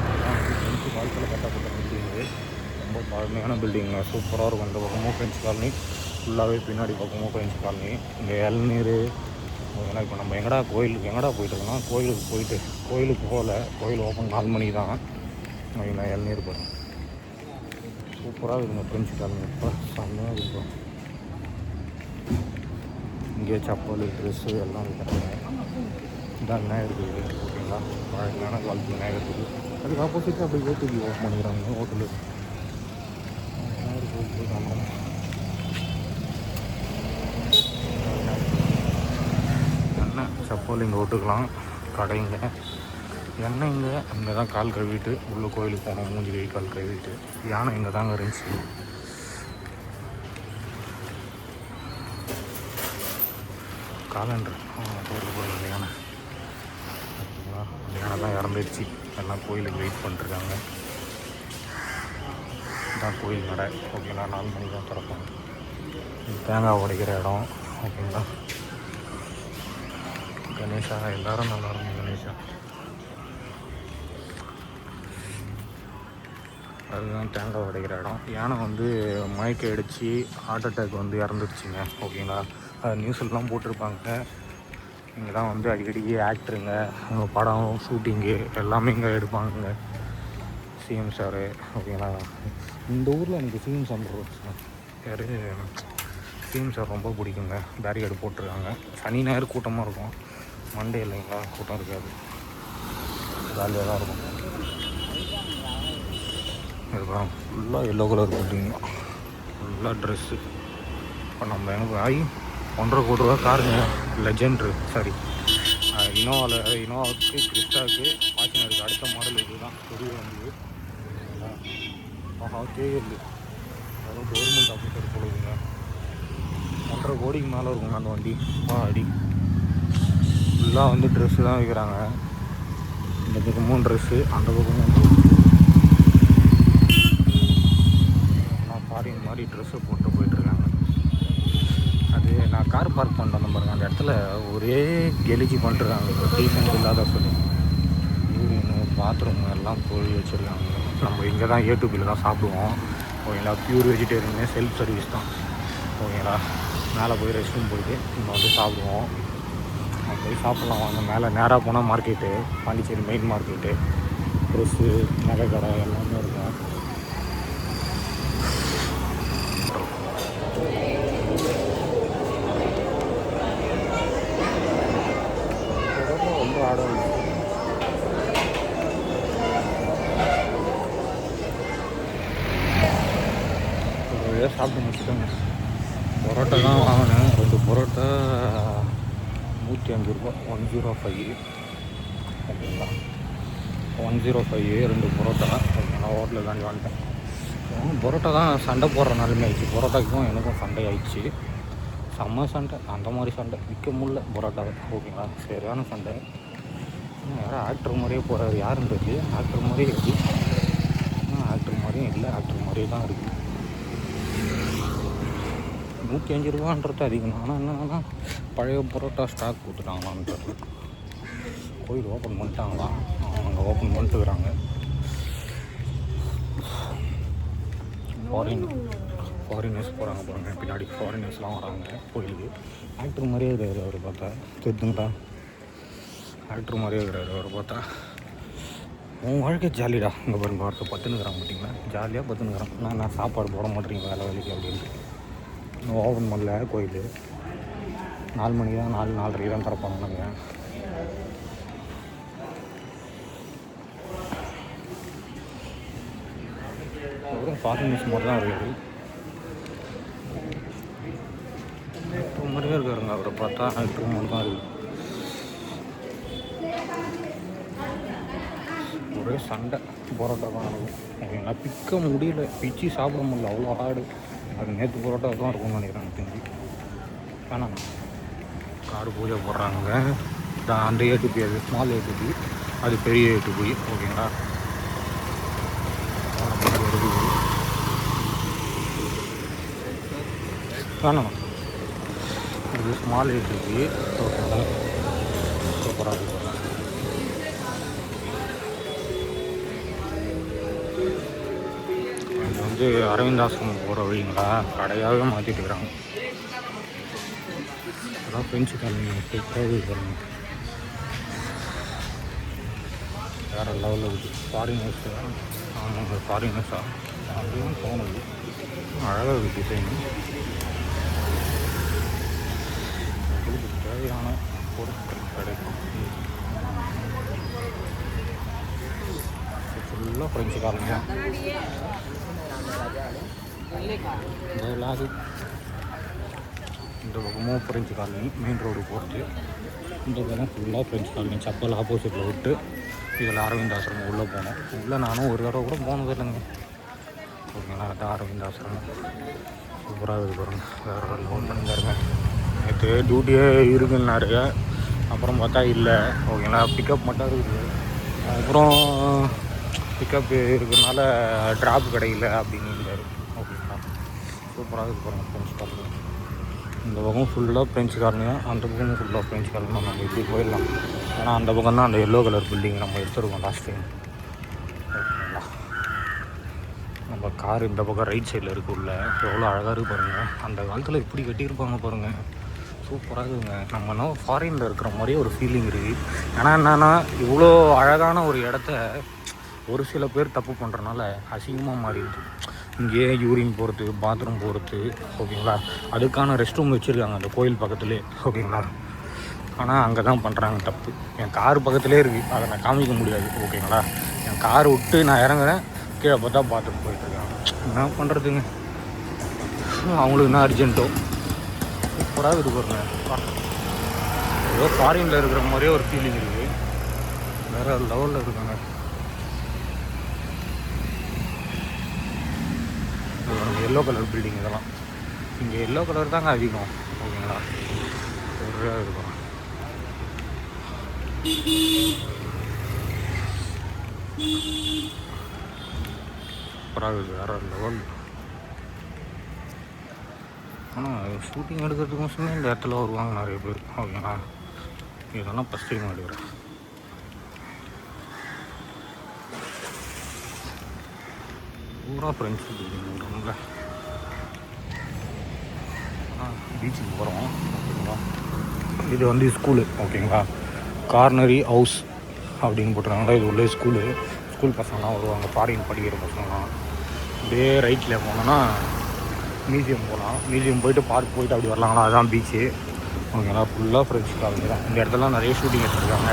ஃப்ரெஞ்சு காலத்தில் கட்டப்பட்ட பில்டிங்கு, ரொம்ப பழமையான பில்டிங்க, சூப்பராக இருக்கும். இந்த பக்கமும் ஃப்ரெஞ்சு காலனி ஃபுல்லாகவே, பின்னாடி பக்கமும் ஃப்ரெஞ்சு காலனி. இங்கே இளநீர் ஓகேங்களா. இப்போ நம்ம எங்கடா போயிட்டுருக்கோம்னா கோயிலுக்கு போகல, கோயில் ஓப்பன் 4 மணிக்கு தான் ஓகேங்களா. இளநீர் போகிறோம், சூப்பராக இருக்குங்க ஃப்ரெஞ்சு காலனி. இப்போ செம்மையாக இருக்கும். இங்கே செப்பல், ட்ரெஸ்ஸு எல்லாம் இருக்கிறாங்க. இதான் விநாயகர் கோயில் ஓகேங்களா. பழமையான காலத்து விநாயகர் கோயில். அதுக்கு ஆப்போசிட்டாக அப்படி ஓட்டுக்கு ஓப்பன் பண்ணிக்கிறாங்க ஹோட்டலு. விநாயகர் கோயில் போயிட்டாங்க. எண்ணெய் செப்பல் இங்கே ஓட்டுக்கலாம், கடைங்க எண்ணெய் இங்கே தான் கால் கழுவிட்டு உள்ளே கோயிலுக்கு போனோம். மூஞ்சி கை கால் கழுவிட்டு யானை இங்கே தாங்க இருந்துச்சு. காலண்டர் கோயிலுக்கு போயிருந்த யானை ஓகேங்களா. அந்த யானை தான் இறந்துடுச்சு. எல்லாம் கோயிலுக்கு வெயிட் பண்ணிட்டுருக்காங்க. இதுதான் கோயில் நடை ஓகேங்களா. 4 மணிக்கு தான் திறப்பாங்க. தேங்காய் உடைக்கிற இடம் ஓகேங்களா. கணேஷா எல்லோரும் நல்லாயிருக்கும். கணேஷா அதுதான் தேங்காய் உடைக்கிற இடம். யானை வந்து மயக்க அடித்து ஹார்ட் அட்டாக் வந்து இறந்துருச்சுங்க. ஓகேங்களா, அது நியூஸ்லாம் போட்டிருப்பாங்க. இங்கே தான் வந்து அடிக்கடிக்கு ஆக்டருங்க படம் ஷூட்டிங்கு எல்லாமே இங்கே எடுப்பாங்க சிஎம் சார். ஓகேங்களா, இந்த ஊரில் எனக்கு சிஎம் சார் யார் சிஎம் சார் ரொம்ப பிடிக்குங்க. பேரிகேடு போட்டிருக்காங்க. சனி ஞாயிறு கூட்டமாக இருக்கும், மண்டே இல்லைங்களா கூட்டம் இருக்காது, ஜாலியாக தான் இருக்கும். இதுதான் ஃபுல்லாக எல்லோ கலர் பில்டிங், ஃபுல்லாக ட்ரெஸ்ஸு. இப்போ நம்ம எனக்கு ஆகி 1.5 கோடி ரூபா காருங்க, லெஜெண்ட்ரு சாரி இனோவாவுக்கு கிறிஸ்டாவுக்கு ஃபார்ச்சுனருக்கு அடுத்த மாடல் இது தான் பெரிய வண்டி. ஆஹா கேஎல் அதாவது கவர்மெண்ட் ஆஃபீஸர் போடுதுங்க. 1.5 கோடிக்கு மேலே இருக்குங்க அந்த வண்டி. அடி ஃபுல்லாக வந்து ட்ரெஸ்ஸு தான் வைக்கிறாங்க. இந்த பக்கமும் ட்ரெஸ்ஸு, அந்த பக்கமும் ஃபாரின் மாதிரி ட்ரெஸ்ஸை போட்டு போயிட்டுருக்காங்க. அது நான் கார் பார்க் பண்ணுறேன் பாருங்க, அந்த இடத்துல ஒரே கெலிஜி பண்ணிட்டுருக்காங்க. இப்போ டீசன்ட் இல்லாத சொல்லி யூரின் பாத்ரூம் எல்லாம் போய் வச்சுருக்காங்க. நம்ம இங்கே தான் ஏடிபியில் தான் சாப்பிடுவோம். ஓகேங்களா, பியூர் வெஜிடேரியனே, செல்ஃப் சர்வீஸ் தான். ஓகேங்களா, மேலே போய் ரெஸ்ட் ரூம் போயிட்டு நம்ம வந்து சாப்பிடுவோம். போய் சாப்பிட்லாம் வாங்க. மேலே நேராக போனால் market, Pondicherry main market, dress, நகை கடை எல்லாமே இருக்கும். ரொம்ப ஆடும் சாப்பிட்டு முடிச்சுட்டோங்க. பரோட்டா தான் வாங்கினேன். 2 பரோட்டா 105 ரூபா, 105. ஓகேங்களா, 105 2 பரோட்டா. நான் ஹோட்டலில் தாண்டி வந்துட்டேன். பரோட்டா தான் சண்டை போடுற நிலைமை ஆயிடுச்சு. பரோட்டாக்கும் எனக்கும் சண்டை ஆயிடுச்சு, செம்ம சண்டை. அந்த மாதிரி சண்டை விற்க முடியல பரோட்டாவை. ஓகேங்களா, சரியான சண்டை. யாரும் ஆக்டர் மாதிரியே போகிறாரு, யாருன்றது ஆக்டர் மாதிரியே இருக்குது. ஆக்டர் மாதிரியும் இல்லை, ஆக்டர் மாதிரியே தான் இருக்குது. 105 ரூபான்றது அதிகம். ஆனால் என்னன்னா பழைய பரோட்டா ஸ்டாக் கொடுத்துட்டாங்களான்றது. கோயில் ஓப்பன் பண்ணிட்டாங்களா, அங்கே ஓப்பன் பண்ணிட்டுக்கிறாங்க. ஃபாரினர்ஸ் போகிறாங்க பாருங்க, பின்னாடி ஃபாரினர்ஸ்லாம் வராங்க கோயிலுக்கு. ஆக்டர் மாதிரியே இருக்கிறாரு அவர் பார்த்தா, தெரிஞ்சுங்களா, ஆக்டர் மாதிரியே இருக்கிறாரு அவர் பார்த்தா. உன் வாழ்க்கை ஜாலிடா. இங்கே பாருங்க, ஒருத்த பத்துனுக்கிறான் பார்த்தீங்களா, ஜாலியாக பத்துனுக்கிறான். நான் சாப்பாடு போட மாட்டேறீங்க வேலை வேலைக்கு அப்படின்ட்டு. ஓப்பன் பண்ணல கோயில், 4 மணிக்கு தான் 4:30 தான் திறப்பாங்க. நாங்கள் வெறும் ஃபாரினர்ஸ் மாதிரி தான் இருக்குது. ஆக்டர் மாதிரியே இருக்காருங்க அவரை பார்த்தா, ஆக்டர் மாதிரி தான் இருக்குது. ஒரே சண்டை பரோட்டா தான் இருக்கும். ஓகேங்களா, பிக்க முடியல, பிச்சு சாப்பிட முடியல, அவ்வளோ ஹார்டு. அது நேற்று பரோட்டா தான் இருக்கும்னு நினைக்கிறேன் தெரிஞ்சு. வேணாம், காடு பூஜை போடுறாங்க. அந்த ஏட்டுப்பி, அது ஸ்மால் ஏட்டுப்பி, அது பெரிய ஏட்டுப்பி. ஓகேங்களா, வேணாம், இது ஸ்மால் ஏட்டுப்பி. ஓகேங்களா, சூப்பராக இருக்கு. இது வந்து அரவிந்தாசிரமம் போகிற வழிங்களா, கடையாகவே மாற்றிட்டு இருக்கிறாங்க. அதான் ஃப்ரெஞ்சு காலனி பாருங்க, வேறு லெவலில் இருக்குது. ஃபாரினர்ஸ், ஆமாங்க ஃபாரினர்ஸா அப்படின்னு தோணுது. அழகாக இருக்குது டிசைனு. உங்களுக்கு தேவையான பொருட்கள் கிடைக்கும். ஃபுல்லாக ஃப்ரெஞ்சு காலனி தான். இந்த பக்கமும் ஃப்ரெஞ்சு காலனி, மெயின் ரோடு போகிறது. இந்த பக்கம் ஃபுல்லாக ஃப்ரெஞ்சு காலனி. சப்பல் ஆப்போசிட்டில் விட்டு இதில் அரவிந்தாசிரமம் உள்ளே போனோம். உள்ளே நானும் ஒரு தடவை கூட போனது இல்லைங்க. ஓகேங்களா, அது அரவிந்தாசிரமம் சூப்பராக இருக்குது பாருங்க, வேறு லோன் பண்ணிருந்தாருங்க. நேற்று டியூட்டியே இருக்குன்னாரு, அப்புறம் பார்த்தா இல்லை. ஓகேங்களா, பிக்கப் மட்டும் இருக்குது. அப்புறம் பிக்கப் இருக்கிறதுனால ட்ராப் கிடைக்கல அப்படின்னு இருந்தார். ஓகேங்களா, சூப்பராக இருக்குது பாருங்கள் ஃப்ரெஞ்சு காலனி. இந்த பக்கம் ஃபுல்லாக ஃப்ரெஞ்சு காலனி தான், அந்த பக்கமும் ஃபுல்லாக ஃப்ரெஞ்சு காலனி தான். நம்ம இப்படி போயிடலாம். ஏன்னா அந்த பக்கம் தான் அந்த எல்லோ கலர் பில்டிங் நம்ம எடுத்துருக்கோம் லாஸ்ட் டைம். ஓகேங்களா, நம்ம கார் இந்த பக்கம் ரைட் சைடில் இருக்குது உள்ள எவ்வளோ அழகாக இருக்குது பாருங்கள். அந்த காலத்தில் எப்படி கட்டியிருப்பாங்க பாருங்கள், சூப்பராக இருக்குங்க. நம்மனா ஃபாரினில் இருக்கிற மாதிரியே ஒரு ஃபீலிங் இருக்குது. ஏன்னா என்னென்னா இவ்வளோ அழகான ஒரு இடத்த ஒரு சில பேர் தப்பு பண்ணுறனால அசிங்கமாக மாறிடுது. இங்கேயே யூரின் போகிறது, பாத்ரூம் போகிறது, ஓகேங்களா, அதுக்கான ரெஸ்ட் ரூம் வச்சுருக்காங்க அந்த கோயில் பக்கத்துலேயே, ஓகேங்களா. ஆனால் அங்கே தான் பண்ணுறாங்க தப்பு. என் கார் பக்கத்துலேயே இருக்குது, அதை நான் காமிக்க முடியாது, ஓகேங்களா. என் கார் விட்டு நான் இறங்குறேன், கீழே பார்த்தா பாத்ரூம் போயிட்டுருக்காங்க. என்ன பண்ணுறதுங்க, அவங்களுக்கு என்ன அர்ஜென்ட்டோ. சூப்பராக இது பாருங்க, ஏதோ ஃபாரினில் இருக்கிற மாதிரியே ஒரு ஃபீலிங் இருக்குது. வேறு லெவலில் இருக்காங்க. எல்லோ கலர் பில்டிங் இதெல்லாம். இங்கே எல்லோ கலர் தாங்க அதிகம், ஓகேங்களா. ஒரு இருக்கும் சூப்பராக வேறு லெவல். ஆனால் ஷூட்டிங் எடுக்கிறதுக்கும் இந்த இடத்துல வருவாங்க நிறைய பேர், ஓகேங்களா. இதெல்லாம் ஃபஸ்ட் டைம் எடுக்கிறேன். பூரா ஃப்ரெண்ட்ஸ் பில்டிங். பீச்சுக்கு போகிறோம், ஓகேங்களா. இது வந்து ஸ்கூலு, ஓகேங்களா. கார்னரி ஹவுஸ் அப்படின்னு போட்டுருக்காங்களா. இது உள்ளே ஸ்கூல் பசங்களாம் வருவாங்க, ஃபாரின் படிக்கிற பசங்களாம். அப்படியே ரைட்டில் போனோன்னா மியூசியம் போகலாம். மியூசியம் போயிட்டு பார்க் போயிட்டு அப்படி வரலாங்களா. அதுதான் பீச்சு, ஓகேங்களா. ஃபுல்லாக ஃப்ரெண்ட்ஸ் காலேஜ் தான். இந்த இடத்துலாம் நிறைய ஷூட்டிங் எடுத்துருக்காங்க.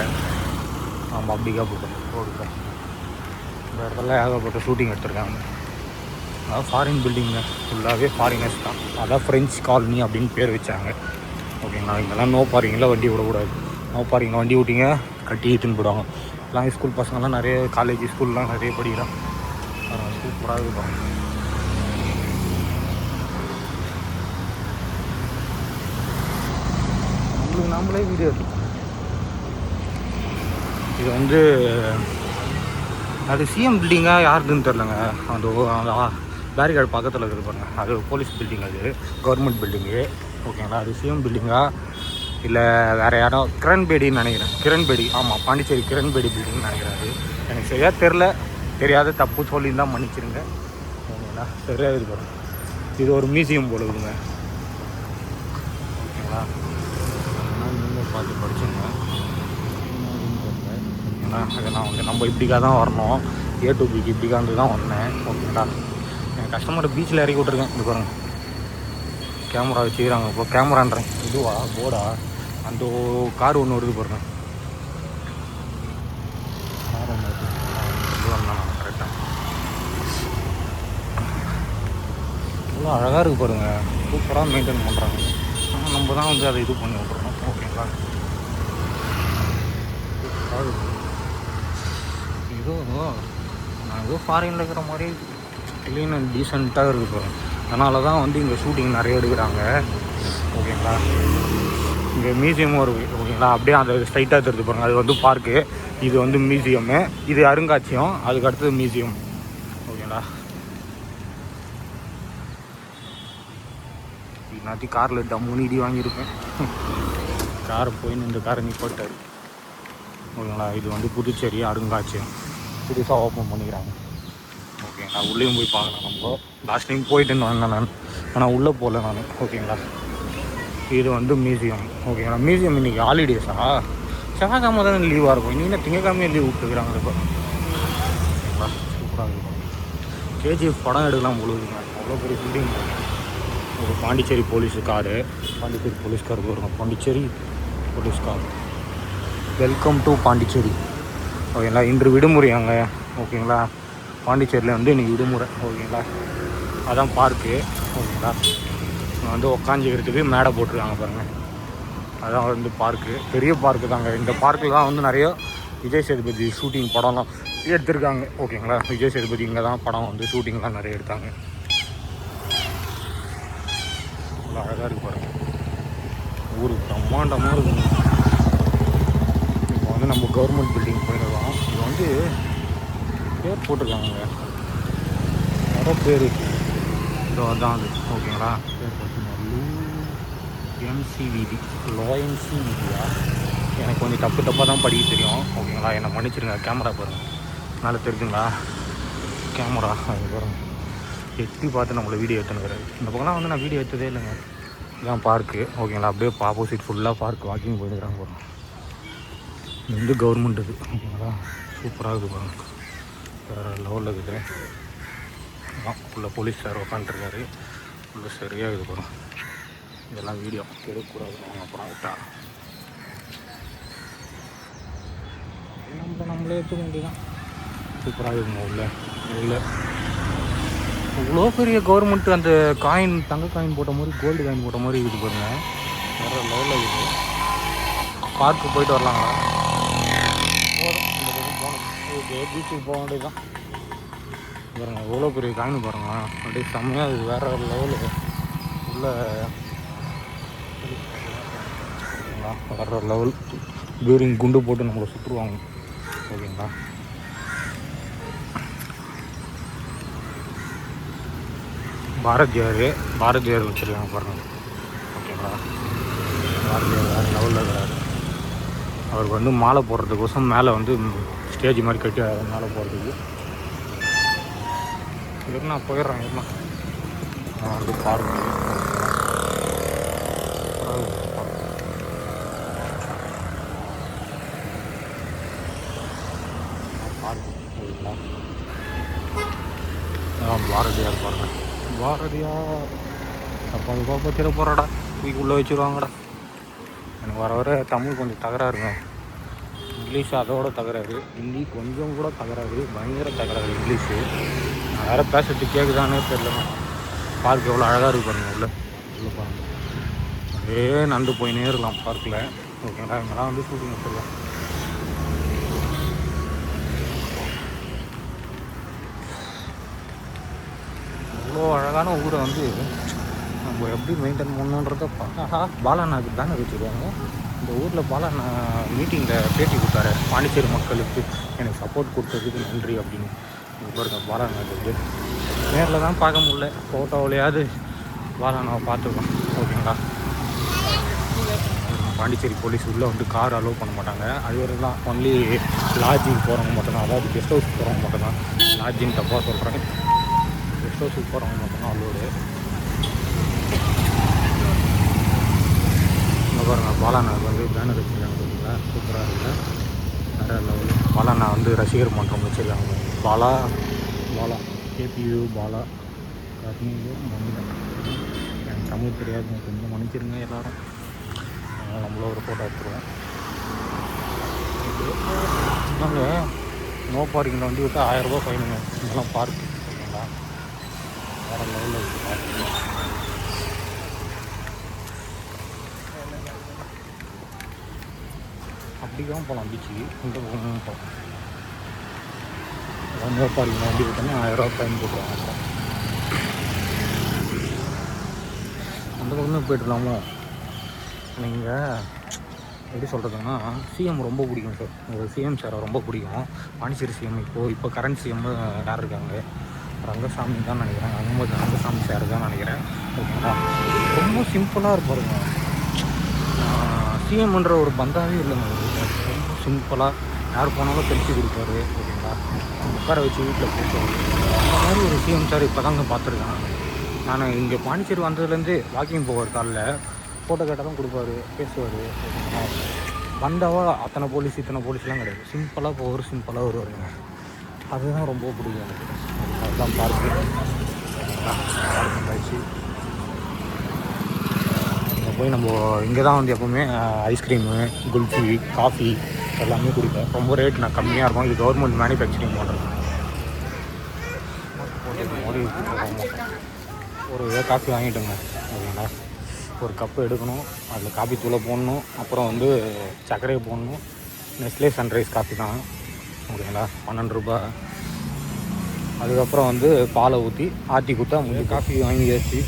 நம்ம அப்படிக்கா போட்டோம் ரோடுக்கு. இந்த இடத்துல ஏகப்பட்ட ஷூட்டிங் எடுத்துருக்காங்க. அதாவது ஃபாரின் பில்டிங்க, ஃபுல்லாகவே ஃபாரினர்ஸ் தான். அதான் ஃப்ரெஞ்ச் காலனி அப்படின்னு பேர் வச்சாங்க, ஓகேங்களா. இங்கெல்லாம் நோ பார்க்கிங்கில் வண்டி விடக்கூடாது. நோ பார்க்கிங்கில் வண்டி விட்டிங்க கட்டி இழுத்துன்னு போடுவாங்க. எல்லாம் ஸ்கூல் பசங்கள்லாம் நிறைய காலேஜ் ஸ்கூல்லாம் நிறைய படிக்கிறான். சூப்பராக இருக்கும். நம்மளுக்கு நாமளே வீடியோ எடுத்தோம். இது வந்து அது சிஎம் பில்டிங்காக யாருதுன்னு தெரிலங்க. அந்த பேரிகார்டு பக்கத்தில் இருக்குது பாருங்க, அது போலீஸ் பில்டிங், அது கவர்மெண்ட் பில்டிங்கு, ஓகேங்களா. அது சிஎம் பில்டிங்கா இல்லை வேறு யாரும் கிரண்பேடின்னு நினைக்கிறேன். கிரண்பேடி, ஆமாம், பாண்டிச்சேரி கிரண்பேடி பில்டிங்னு நினைக்கிறேன். அது எனக்கு சரியாக தெரியாத தப்பு சொல்லியிருந்தால் மன்னிச்சிருங்க, ஓகேங்களா. சரியாக இது பாருங்க, இது ஒரு மியூசியம் போல இருக்குங்க, ஓகேங்களா. நீங்கள் பார்த்து படிச்சுங்க, ஓகேங்களா. அதெல்லாம் வந்து நம்ம இப்படிக்காக தான் வரணும், A to Bக்கு இப்படிக்காந்து தான் வந்தேன், ஓகேங்களா. என் கஸ்டமரை பீச்சில் இறக்கி விட்ருக்கேன். இது பாருங்க, கேமரா வச்சுக்கிறாங்க. இப்போ கேமரான்றேன், இதுவா போர்டா, அந்த கார் ஒன்று வருது பாருங்க. கார் ஒன்று வருது, இது வந்தேன் நான் கரெக்டாக. இவ்வளோ அழகாக இருக்குது பாருங்கள், சூப்பராக மெயின்டைன் பண்ணுறாங்க. ஆனால் நம்ம தான் வந்து அதை இது பண்ணி விட்றோம், ஓகேங்களா. ஏதோ நான் ஏதோ ஃபாரினில் இருக்கிற மாதிரி க்ளீன் அண்ட் டீசெண்டாக இருக்குது பாருங்க. அதனால தான் வந்து இங்கே ஷூட்டிங் நிறைய எடுக்கிறாங்க, ஓகேங்களா. இங்கே மியூசியமும் இருக்குது, ஓகேங்களா. அப்படியே அந்த ஸ்ட்ரைட்டாக தெரிஞ்சு பாருங்கள், அது வந்து பார்க்கு, இது வந்து மியூசியமு, இது அருங்காட்சியம், அதுக்கு அடுத்தது மியூசியம், ஓகேங்களா. இன்னாத்தி காரில் டம்முன்னு இடி வாங்கியிருப்பேன். காரை போயின்னு இந்த காரை நிப்பாட்டாரு, ஓகேங்களா. இது வந்து புதுச்சேரி அருங்காட்சியம் புதுசாக ஓப்பன் பண்ணிக்கிறாங்க, ஓகேங்களா. உள்ளேயும் போய் பார்க்கலாம். நம்ம லாஸ்ட் டைம் போயிட்டுன்னு வந்தேன் நான், ஆனால் உள்ளே போகல நான், ஓகேங்களா. இது வந்து மியூசியம், ஓகேங்களா. மியூசியம் இன்றைக்கி ஹாலிடேஸா, செவ்வாய்க்கிழமை தான் லீவாக இருக்கும். இன்றைக்கி திங்கக்கிழமையே லீவ் விட்டுருக்குறாங்க இப்போ, ஓகேங்களா. சூப்பராக இருக்கும். KGF படம் எடுக்கலாம் பொழுதுங்க, அவ்வளோ பெரிய பில்டிங். ஒரு பாண்டிச்சேரி போலீஸு காரு, பாண்டிச்சேரி போலீஸ்காருக்கு வரும், பாண்டிச்சேரி போலீஸ்கார். வெல்கம் டு பாண்டிச்சேரி, ஓகேங்களா. இன்று விடுமுறை அங்கே, ஓகேங்களா. பாண்டிச்சேரியில் வந்து இன்றைக்கி விடுமுறை, ஓகேங்களா. அதான் பார்க்கு, ஓகேங்களா. வந்து உக்காஞ்சிக்கிறதுக்கு மேடை போட்டிருக்காங்க பாருங்கள், அதான் வந்து பார்க்கு, பெரிய பார்க்கு தாங்க. இந்த பார்க்கில் தான் வந்து நிறைய விஜய் சேதுபதி ஷூட்டிங் படம்லாம் எடுத்திருக்காங்க, ஓகேங்களா. விஜய் சேதுபதி இங்கே தான் படம் வந்து ஷூட்டிங்லாம் நிறைய எடுத்தாங்க. அவ்வளோ அழகாக இருக்குது பாருங்கள், ஊர் பிரம்மாண்டமாக இருக்குங்க. இப்போ வந்து நம்ம கவர்மெண்ட் பில்டிங் போயிடலாம். இது வந்து பேர் போட்டிருக்காங்க, நிறைய பேர், இதோ தான் அது, ஓகேங்களா. பேர் பார்த்தீங்கன்னா MCVD, லோயன்சி மீடியா. எனக்கு கொஞ்சம் தப்பாக தான் படிக்க தெரியும், ஓகேங்களா. என்னை மன்னிச்சிருங்க. கேமரா பாருங்கள், நல்லா தெரிஞ்சுங்களா கேமரா, அது பாருங்கள். எட்டி பார்த்து நம்மளை வீடியோ எடுத்துனுக்கிறாரு. இந்த பக்கம்லாம் வந்து நான் வீடியோ எடுத்ததே இல்லைங்க. இதுதான் பார்க்கு ஓகேங்களா. அப்படியே ஆப்போசிட் ஃபுல்லாக பார்க் வாக்கிங் போயிருக்கிறாங்க போகிறோம். இது வந்து கவர்மெண்ட் இது ஓகேங்களா. சூப்பராக இருக்குது பாருங்க. வேறு லெவலில் இருக்குது. உள்ள போலீஸ் சார் உட்காந்துருக்காரு. உள்ள சரியாக இது பாருங்க. இதெல்லாம் வீடியோ எடுக்கக்கூடாது. அப்புறம் விட்டா நம்மளே எடுத்துக்க வேண்டியதான். சூப்பராக இருக்குங்க. உள்ள இவ்வளோ பெரிய கவர்மெண்ட்டு அந்த காயின் தங்க காயின் போட்ட மாதிரி கோல்டு காயின் போட்ட மாதிரி இருக்குது பாருங்க. வேறு லெவலில் இருக்குது. பார்க்கு போயிட்டு வரலாங்களா? போதும். இந்த பக்கம் போகணும். ஓகே பீச்சுக்கு போக வேண்டியதுதான் பாருங்க. எவ்வளோ பெரிய காயின் பாருங்களா. அப்படியே செம்மையாக இருக்குது. வேறு லெவலு உள்ள வேறு லெவல். டூரிங் குண்டு போட்டு நம்மளை சுற்றுவாங்க ஓகேங்களா. பாரதியார் வச்சுருக்காங்க பாருங்கள் ஓகேங்களா. பாரதியார் வேறு லெவலில் இருக்கிறாரு. அவருக்கு வந்து மாலை போடுறதுக்கோசம் மேலே வந்து ஸ்டேஜ் மாதிரி கட்டி மேலே போகிறதுக்கு இதுக்கு நான் போயிடுறேன். எல்லாம் வந்து பார்க்கு ஓகேங்களா. பாரதியார் பாருங்கள். பாரதியார் அப்போ அது பாப்பா திர போகிறாடா தூக்கி உள்ளே வச்சுருவாங்கடா. எனக்கு வர தமிழ் கொஞ்சம் தகராறுங்க. இங்கிலீஷ் அதோட தகராறு. ஹிந்தி கொஞ்சம் கூட தகராறு. பயங்கர தகராறு இங்கிலீஷு. நான் வேறு பேசுறது கேட்குதானே தெரியல. பார்க் எவ்வளோ அழகாக இருக்குது பாருங்கள். உள்ள பாருங்கள். அதே நந்து போயினே இருக்கலாம் பார்க்கில் ஓகேங்களா. இங்கெல்லாம் வந்து ஷூட்டிங் வச்சுருக்கேன். இவ்வளோ அழகான ஊரை வந்து நம்ம எப்படி மெயின்டைன் பண்ணணுன்றத பாலாண்ணாக்கு தானே வச்சுருக்காங்க. இந்த ஊரில் பாலாண்ணா மீட்டிங்கில் பேட்டி கொடுத்தாரு. பாண்டிச்சேரி மக்களுக்கு எனக்கு சப்போர்ட் கொடுத்ததுக்கு நன்றி அப்படின்னு. பாருங்க பாலாண்ணாக்கு நேரில் தான் பார்க்க முடியல. ஃபோட்டோவிலையாவது பாலாண்ணாவை பார்த்துருக்கோம் ஓகேங்களா. பாண்டிச்சேரி போலீஸ் உள்ளே வந்து கார் அலோவ் பண்ண மாட்டாங்க. அது வரை தான் ஒன்லி லாட்ஜிங் போகிறவங்க மட்டும்தான். அதாவது கெஸ்ட் ஹவுஸ் போகிறவங்க மட்டும்தான். லாட்ஜிங் தப்பாக சொல்கிறாங்க. கெஸ்ட் ஹவுஸுக்கு போகிறவங்க மட்டும்தான் அலோடு. இங்கே பாருங்கள் பாலாண்ணாவுக்கு வந்து பேனர் வச்சுருக்காங்க பார்த்தீங்களா. சூப்பராக இருக்குது. வேறு லெவல். பாலாண்ணா வந்து ரசிகர் மன்றம் வச்சுருக்காங்க. பாலா கேபியூ பாலா கர்மீயூ மனிதன். எனக்கு தமிழ் தெரியாது, கொஞ்சம் மன்னிச்சிருங்க எல்லோரும். அதனால் நம்மளும் ஒரு ஃபோட்டோ எடுத்துருவோம். நாங்கள் நோ பார்க்கிங்கில் வண்டி விட்டால் 1000 ரூபா ஃபைனுங்க. இதெல்லாம் பார்க்கு ஓகேங்களா. வேறு லெவலில் இருக்குது பார்க்கு. அப்படிதான் போகலாம் பீச்சுக்கு. இந்த பக்கம் போகலாம். நோ பார்க்கிங்கில் வண்டி விட்டோன்னே 1000 ரூபா ஃபைன் போட்டுருவாங்க. அந்த பக்கமே போய்ட்டுலாமோ. நீங்கள் எப்படி சொல்கிறதுன்னா சிஎம் ரொம்ப பிடிக்கும் சார். உங்களுக்கு சிஎம் சாரை ரொம்ப பிடிக்கும். பாண்டிச்சேரி சிஎம் இப்போ கரண்ட் சிஎம் யார் இருக்காங்க? ரங்கசாமி தான் நினைக்கிறேன். ரங்கசாமி சார் தான் நினைக்கிறேன் ஓகேங்களா. ரொம்ப சிம்பிளாக இருப்பாருங்க. சிஎம்ன்ற ஒரு பந்தாவே இல்லைங்க. ரொம்ப சிம்பிளாக யார் போனாலும் பெருசு கொடுப்பாரு ஓகேங்களா. உட்கார வச்சு வீட்டில் பேசுவார். அந்த மாதிரி ஒரு சிஎம் சார் இப்போ தாங்க பார்த்துருக்கேன் நான். இங்கே பாண்டிச்சேரி வந்ததுலேருந்து வாக்கிங் போவார். காலைல ஃபோட்டோ கேட்டால் தான் கொடுப்பாரு, பேசுவார் ஓகேங்களா. வந்தாவா அத்தனை போலீஸ் இத்தனை போலீஸ்லாம் கிடையாது. சிம்பிளாக போவார், சிம்பிளாக வருவாருங்க. அதுதான் ரொம்ப பிடிக்கும் எனக்கு. அதுதான் பார்க்கு ஆயிடுச்சு. இங்கே போய் நம்ம இங்கே தான் வந்து எப்போவுமே ஐஸ்கிரீமு, குல்ஃபி, காஃபி எல்லாமே குடிப்பேன். ரொம்ப ரேட் நான் கம்மியாக இருக்கும். இது கவர்மெண்ட் மேனுஃபேக்சரிங் பண்ணுறது. ஒரு காஃபி வாங்கிட்டோங்க ஓகேங்களா. ஒரு கப்பு எடுக்கணும், அதில் காஃபி தூளை போடணும், அப்புறம் வந்து சர்க்கரையை போடணும். நெஸ்லே சன்ரைஸ் காஃபி தான் ஓகேங்களா. 12 ரூபா. அதுக்கப்புறம் வந்து பாலை ஊற்றி ஆற்றி கொடுத்தா முடிஞ்சு. காஃபி வாங்கியாச்சு.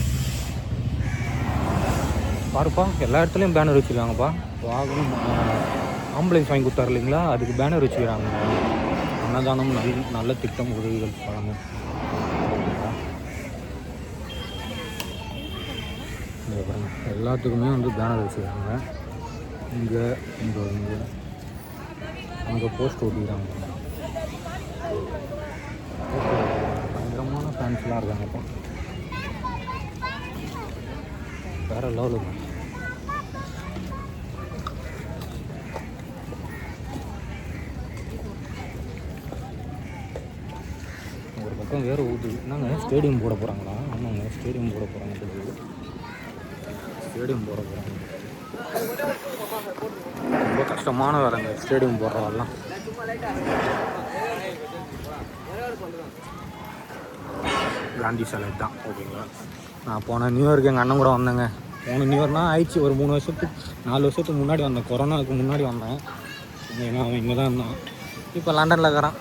பாருப்பா எல்லா இடத்துலையும் பேனர் வச்சுருக்காங்கப்பா. வாங்கணும் ஆம்புலன்ஸ் வாங்கி கொடுத்தாரு இல்லைங்களா, அதுக்கு பேனர் வச்சுக்கிறாங்க. அன்னதானம் நல்ல திட்டம் உதவிகள் பழமும் ஓகேங்களா. எல்லாத்துக்குமே வந்து பேனர் வச்சுருக்காங்க. இங்கே அங்கே போஸ்ட் ஓட்டிக்கிறாங்க. பயங்கரமான ஃபேன்ஸ்லாம் இருக்காங்க. இப்போ வேறு லெவலுங்க. ஒரு பக்கம் வேறு ஊற்றுது. என்னங்க ஸ்டேடியம் போட போகிறாங்களா? ஆமாங்க, ஸ்டேடியம் போட போகிறாங்க. ஸ்டேடியம் போட போகிறாங்க. ரொம்ப கஷ்டமான வேலைங்க ஸ்டேடியம் போடுறதெல்லாம். காந்தி சிலை தான். ஓகேங்களா, நான் போன நியூ இயருக்கு எங்கள் அண்ணன் கூட வந்தேங்க. போன நியூ இயர்னால் ஆயிடுச்சு, ஒரு 3 வருஷத்துக்கு 4 வருஷத்துக்கு முன்னாடி வந்தேன். கொரோனாவுக்கு முன்னாடி வந்தேன். ஏன்னா அவன் இங்கே தான் இருந்தான். இப்போ லண்டனில் இருக்கிறான்.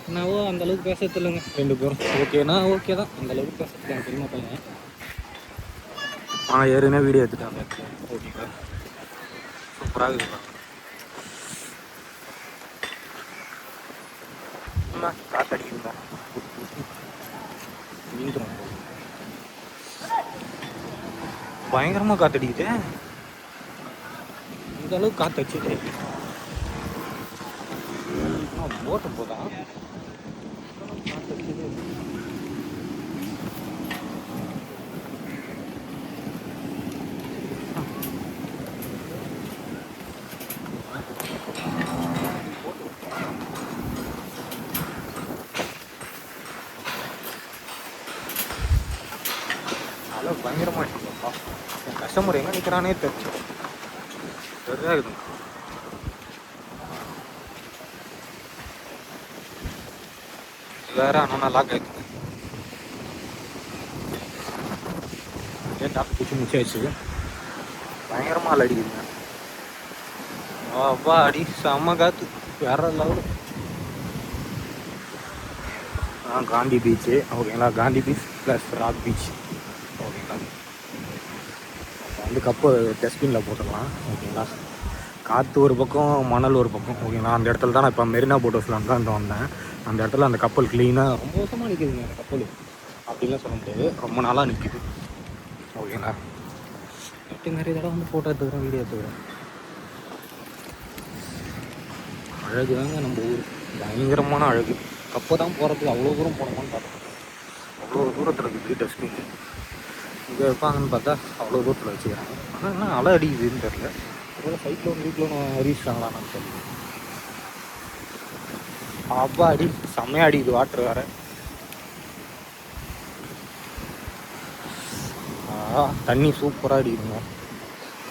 என்னவோ அந்தளவுக்கு பேசுறது இல்லைங்க 2 பேரும். ஓகேனா ஓகே தான், அந்தளவுக்கு பேசுறது எனக்கு தெரியுமா பையன். ஆனால் ஏறுனே வீடியோ எடுத்துட்டாங்க. ஓகேங்களா, சூப்பராக இருக்குங்க. காத்தடிக்குதுங்க. நீந்துடும் பயங்கரமாக காத்தடிக்குது. இந்த அளவுக்கு காத்தடிச்சுட்டு போட்டு போதா காத்தடிக்குது. அதெல்லாம் பயங்கரமாக இருக்குப்பா. என் கஸ்டமர் எங்கே நிற்கிறானே தெரியும். சரியாக இருக்குங்க. வேற ஆனால் லாக் ஆகிடுங்க. ஏன் டாக்டர் பிடிச்சி முடிச்சாச்சு. பயங்கரமாக அலை அடிக்குதுங்க. அப்பா அடி செம்ம காற்று. வேற லெவலு. காந்தி பீச்சு. ஓகேங்களா, Gandhi beach plus rock beach. ஓகேங்களா, வந்து கப்பு டஸ்ட்பினில் போட்டுடலாம். ஓகேங்களா, காற்று ஒரு பக்கம், மணல் ஒரு பக்கம். ஓகேங்களா, அந்த இடத்துல தான் நான் இப்போ மெரினா போட் ஹவுஸில் தான் வந்தேன். அந்த இடத்துல அந்த கப்பல் க்ளீனாக ரொம்ப வருஷமாக நிற்கிதுங்க. அந்த கப்பல் அப்படின்லாம் சொல்ல முடியாது, ரொம்ப நாளாக நிற்கிது. ஓகேங்களா, நெட்டு நிறைய தடவை வந்து ஃபோட்டோ எடுத்துக்கிறேன், வீடியோ எடுத்துக்கிறேன். அழகு தாங்க நம்ம ஊர், பயங்கரமான அழகு. கப்பை தான் போகிறதுக்கு அவ்வளோ தூரம் போனோமான்னு பார்த்தோம். அவ்வளோ தூரத்தில் இருக்குது டஸ்ட்பின். இங்கே வைப்பாங்கன்னு பார்த்தா அவ்வளோ தூரத்தில் வச்சுக்கிறாங்க. ஆனால் என்ன அலை அடிக்குதுன்னு தெரியல. ஒருவேளை சைக்ளோன் வீக்லோன் அறிவிச்சிட்டாங்களான்னு தெரியல. அப்பா அடி செம்மையாக அடிக்குது வாட்ரு வேறு. தண்ணி சூப்பராக அடிக்குதுங்க.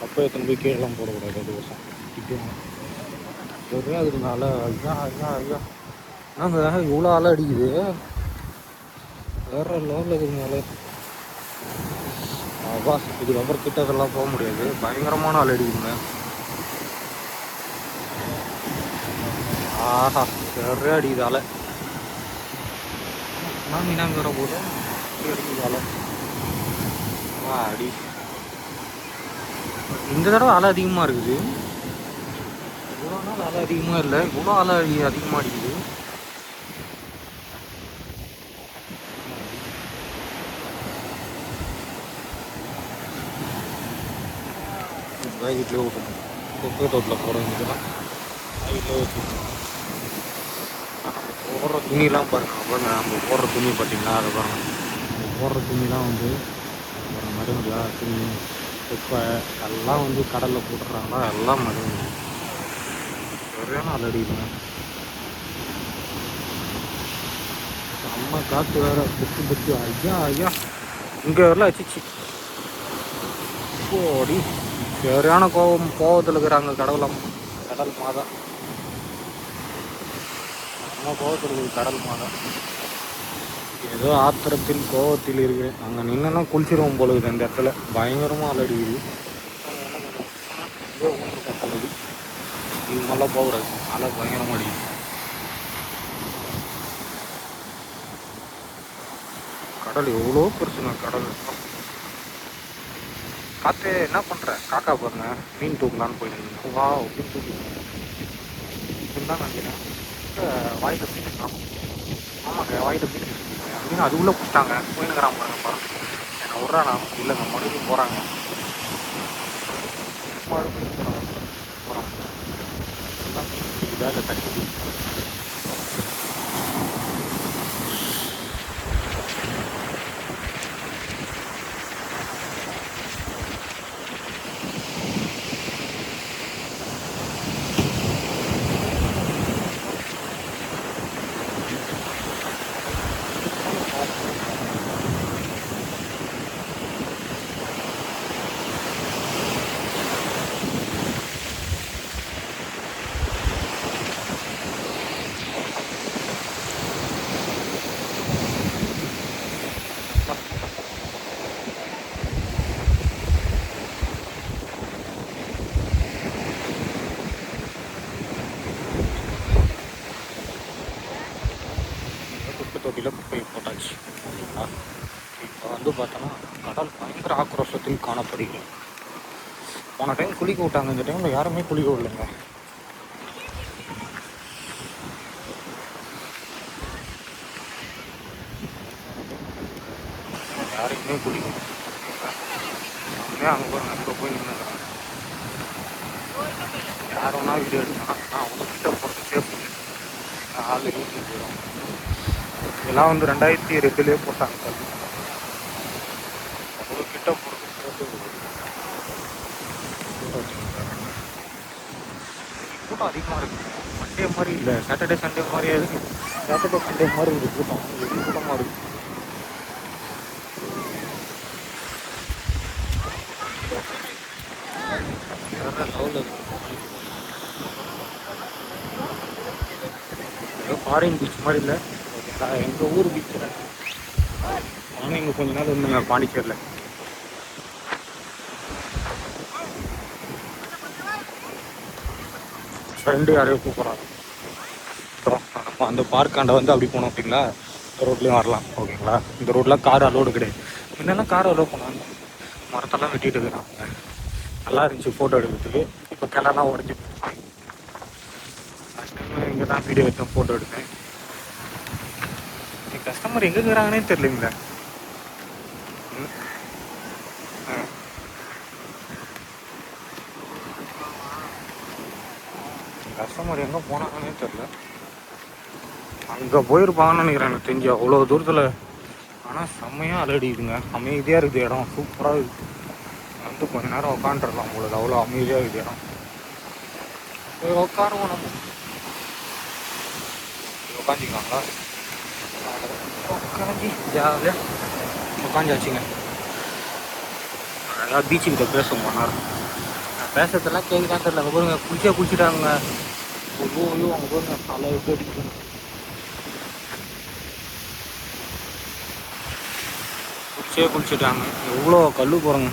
கப்பை எத்தனை போய் கீழெல்லாம் போடக்கூடாது. அது வருஷம் திட்டுவாங்க. ஒரே அதுனால ஐயா ஐயா ஐயா நாங்கள் இவ்வளோ அலை அடிக்குது. வேற லெவலில் இருக்குதுனால அப்பா இதுக்கப்புறம் கிட்டக்கெல்லாம் போக முடியாது. பயங்கரமான அலை அடிக்குதுங்க. ஆஹா சரியா அடிக்குது அலை. மீனாங்க வர போது அடிக்குது அலை. அடி இந்த தடவை அலை அதிகமாக இருக்குது. இவ்வளோ நாள் அலை அதிகமாக இல்லை, இவ்வளோ அலை அதிகமாக அடிக்குது. வீட்டிலே ஓட்டணும். குப்பை தோட்டில் போட வேண்டியதுலாம் வீட்டிலே வச்சு போடுற துணியெலாம் பாருங்கள். நம்ம போடுற துணி பார்த்திங்கன்னா அதை பாருங்கள். போடுற துணிலாம் வந்து ஒரு மறுபடியா துணி குப்பை எல்லாம் வந்து கடலில் போட்டுறாங்களா, எல்லாம் மறுபடியும் ஒரே நாள் அடிக்குதுங்க. செம்ம காற்று வேறு புத்து புத்து. ஐயா ஐயா இங்கே வரலாம் வச்சிச்சு. ஓடி சரியான கோவத்தில் இருக்கிறாங்க கடவுளம். கடல் மாதா நம்ம கோவத்தில் இருக்குது. கடல் மாதா ஏதோ ஆத்திரத்தில் கோவத்தில் இருக்கு. அங்கே நின்றுனா குளிச்சிருவோம் போலுது. அந்த இடத்துல பயங்கரமாக அலடிக்குது. இது மாதிரிலாம் போகக்கூடாது. அலை பயங்கரமாக அடிக்குது. கடல் எவ்வளோ பெருசுங்க கடல். காற்று என்ன பண்ணுற காக்கா பாருங்க, மீன் தூக்கலான்னு போயிட்டு வா அப்படின்னு தூக்கி தான் நினைக்கிறேன். வாயிட்ட மீன் ஆமாங்க, வாயிட்ட மீன் அப்படின்னு அது உள்ளே பிடிச்சிட்டாங்க. போயினுங்கிறான் பாருங்க பாருங்க. என்னை விட்றானா இல்லைங்க, மறுபடியும் போகிறாங்க. மறுபடியும் போகிறாங்க பேக்கில் தண்ணி பார்த்தோன்னா கடல் பயங்கர ஆக்ரோஷத்தில் காணப்படுகிறது. போன டைம் குளிக்க விட்டாங்க, இந்த டைமில் யாருமே குளிக்க விடலைங்க. யாரையுமே குளிக்க அங்கே போகிறேன், அங்கே போய் நின்றுக்கிறேன். யார் ஒன்றா வீடியோ எடுத்தான், நான் அவங்க கிட்ட போகிறது சேஃப் இல்லை, ஆள் வீட்டுக்கு போயிடும். இதெல்லாம் வந்து 2002 போட்டாங்க சார். அவ்வளோ கிட்ட போகிறது கூட்டம் அதிகமாக இருக்குது. மண்டே மாதிரி இல்லை, சாட்டர்டே சண்டே மாதிரியே இருக்குது. சாட்டர்டே சண்டே மாதிரி இருக்குது கூட்டம், எப்படி கூட்டமாக இருக்குது. வேறு லெவலில் இருக்குது. ஏதோ ஃபாரின் பீச் மாதிரி இல்லை, ஓகேங்களா. எங்கள் ஊர் பீச்சில் ஆனால் இங்கே கொஞ்ச நாள் இருந்துங்க பாண்டிச்சேரியில். ஃப்ரெண்டு யாரையோ கூப்பிட்றாங்க. நம்ம அந்த பார்க்காண்டை வந்து அப்படி போனோம் அப்படிங்களா, இந்த ரோட்லேயும் வரலாம், ஓகேங்களா. இந்த ரோட்லாம் கார் அலோடு கிடையாது. முன்னெல்லாம் கார் அலோவ் பண்ணாங்க, மரத்தெல்லாம் வெட்டிட்டு இருக்கிறாங்க. நல்லா இருந்துச்சு ஃபோட்டோ எடுக்கிறதுக்கு. இப்போ கிளெல்லாம் உடஞ்சி ஃபஸ்ட் டைம் இங்கே தான் வீடியோ எடுத்தேன், ஃபோட்டோ எடுத்தேன். என் கஸ்டமர் எங்கே இருக்கிறாங்கன்னே தெரியலைங்களே. கஸ்டமர் எங்கே போனாங்கன்னே தெரில. அங்கே போயிருப்பாங்கன்னு நினைக்கிறேன் எனக்கு தெரிஞ்சு, அவ்வளோ தூரத்தில். ஆனால் செம்மையாக அலடிக்குதுங்க, அமைதியாக இருக்குது இடம், சூப்பராக இருக்குது. வந்து கொஞ்ச நேரம் உட்காந்துருக்கலாம் உங்களுக்கு, அவ்வளோ அமைதியாக இருக்குது இடம். போய் உட்காருவோம், நம்ம உட்காந்துக்கலாங்களா? உட்காந்து ஜாலியாக உட்காந்தாச்சுங்க. அதாவது பீச்சுக்கிட்ட பேசுவோம் நேரம். நான் பேசுறதெல்லாம் கேட்குதான் தெரியல. அங்கே பாருங்க குளிச்சிட்டாங்க. ஐயோ ஐயோ, அங்கே பாருங்க நல்லா எப்படி அடிக்குது. குளிச்சிட்டாங்க, எவ்வளோ கல் போகிறோங்க.